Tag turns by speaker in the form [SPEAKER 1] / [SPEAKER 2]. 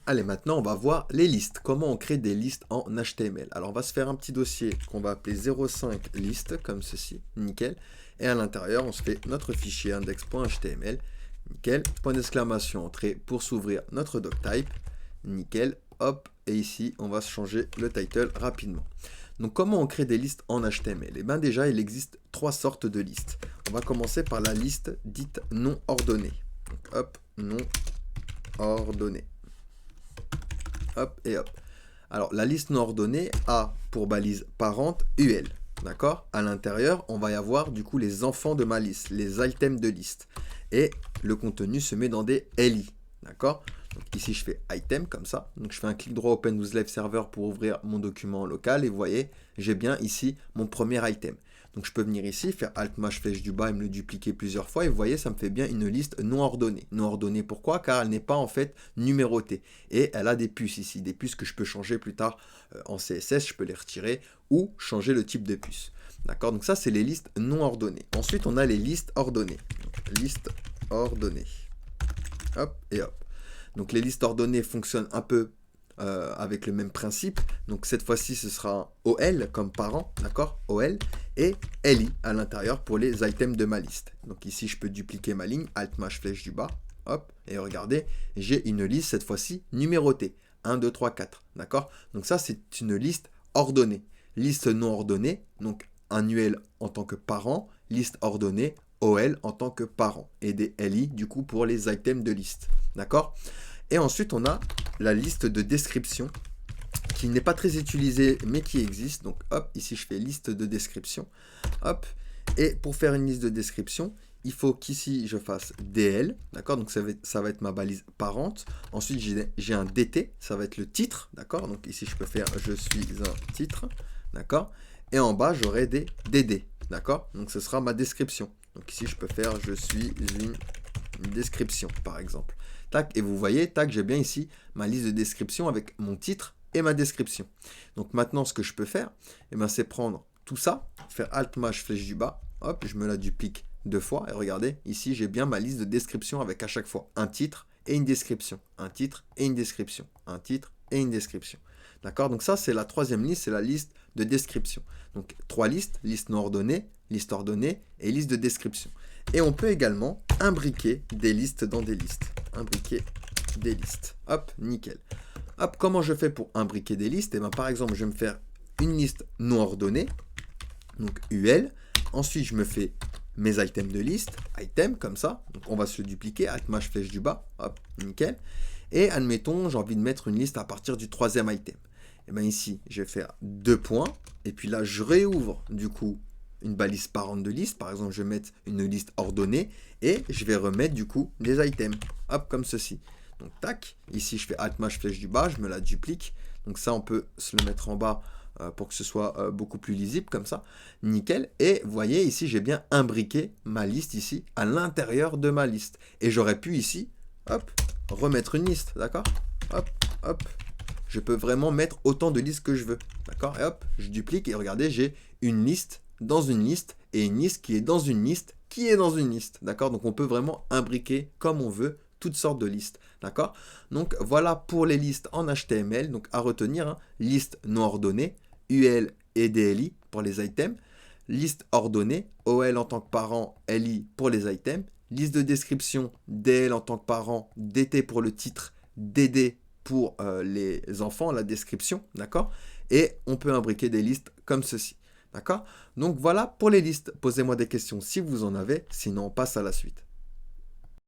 [SPEAKER 1] Allez, maintenant, on va voir les listes. Comment on crée des listes en HTML. Alors, on va se faire un petit dossier qu'on va appeler 05 liste, comme ceci. Nickel. Et à l'intérieur, on se fait notre fichier index.html. Nickel. Point d'exclamation, entrée pour s'ouvrir notre doctype. Nickel. Hop. Et ici, on va changer le title rapidement. Donc, comment on crée des listes en HTML? Eh bien, déjà, il existe trois sortes de listes. On va commencer par la liste dite non ordonnée. Donc, hop, non ordonnée. Hop et hop. Alors, la liste non ordonnée a pour balise parente UL. D'accord? À l'intérieur, on va y avoir du coup les enfants de ma liste, les items de liste. Et le contenu se met dans des LI. D'accord? Donc ici, je fais item comme ça. Donc je fais un clic droit Open with Live Server pour ouvrir mon document local. Et vous voyez, j'ai bien ici mon premier item. Donc je peux venir ici, faire Alt-Maj flèche du bas et me le dupliquer plusieurs fois. Et vous voyez, ça me fait bien une liste non ordonnée. Non ordonnée, pourquoi? Car elle n'est pas en fait numérotée. Et elle a des puces ici, des puces que je peux changer plus tard en CSS. Je peux les retirer ou changer le type de puce. D'accord? Donc ça, c'est les listes non ordonnées. Ensuite, on a les listes ordonnées. Donc, liste ordonnée. Hop et hop. Donc les listes ordonnées fonctionnent un peu avec le même principe. Donc cette fois-ci, ce sera OL comme parent, d'accord? OL et LI à l'intérieur pour les items de ma liste. Donc ici, je peux dupliquer ma ligne, Alt-Maj flèche du bas, hop, et regardez, j'ai une liste cette fois-ci numérotée. 1, 2, 3, 4, d'accord? Donc ça, c'est une liste ordonnée. Liste non ordonnée, donc un UL en tant que parent, liste ordonnée, OL en tant que parent, et des LI du coup pour les items de liste, d'accord? Et ensuite, on a la liste de description qui n'est pas très utilisée mais qui existe. Donc hop, ici je fais liste de description. Hop, et pour faire une liste de description, il faut qu'ici je fasse DL, d'accord? Donc ça va être ma balise parente. Ensuite, j'ai un DT, ça va être le titre, d'accord? Donc ici je peux faire je suis un titre, d'accord? Et en bas, j'aurai des DD, d'accord? Donc ce sera ma description. Donc ici je peux faire je suis une description, par exemple. Tac, et vous voyez, tac, j'ai bien ici ma liste de description avec mon titre et ma description. Donc maintenant, ce que je peux faire, eh ben, c'est prendre tout ça, faire Alt-Maj flèche du bas, hop, je me la duplique deux fois, et regardez, ici, j'ai bien ma liste de description avec à chaque fois un titre et une description, un titre et une description, un titre et une description. D'accord? Donc ça, c'est la troisième liste, c'est la liste de description. Donc trois listes, liste non ordonnée, liste ordonnée et liste de description. Et on peut également imbriquer des listes dans des listes. Imbriquer des listes. Hop, nickel. Hop, comment je fais pour imbriquer des listes? Et ben, par exemple, je vais me faire une liste non ordonnée, donc UL. Ensuite, je me fais mes items de liste, item, comme ça. Donc, on va se le dupliquer, Alt-Maj flèche du bas. Hop, nickel. Et admettons, j'ai envie de mettre une liste à partir du troisième item. Et bien ici, je vais faire deux points. Et puis là, je réouvre du coup une balise parente de liste. Par exemple, je vais mettre une liste ordonnée et je vais remettre du coup des items. Hop, comme ceci. Donc, tac. Ici, je fais Alt-Maj flèche du bas, je me la duplique. Donc ça, on peut se le mettre en bas pour que ce soit beaucoup plus lisible, comme ça. Nickel. Et vous voyez, ici, j'ai bien imbriqué ma liste ici à l'intérieur de ma liste. Et j'aurais pu ici, hop, remettre une liste, d'accord? Hop, hop. Je peux vraiment mettre autant de listes que je veux, d'accord? Et hop, je duplique et regardez, j'ai une liste dans une liste et une liste qui est dans une liste qui est dans une liste, d'accord? Donc on peut vraiment imbriquer comme on veut toutes sortes de listes, d'accord? Donc voilà pour les listes en HTML, donc à retenir, hein, liste non ordonnée, UL et DLI pour les items, liste ordonnée, OL en tant que parent, LI pour les items, liste de description, DL en tant que parent, DT pour le titre, DD pour les enfants, la description, d'accord? Et on peut imbriquer des listes comme ceci, d'accord? Donc voilà pour les listes. Posez-moi des questions si vous en avez, sinon on passe à la suite.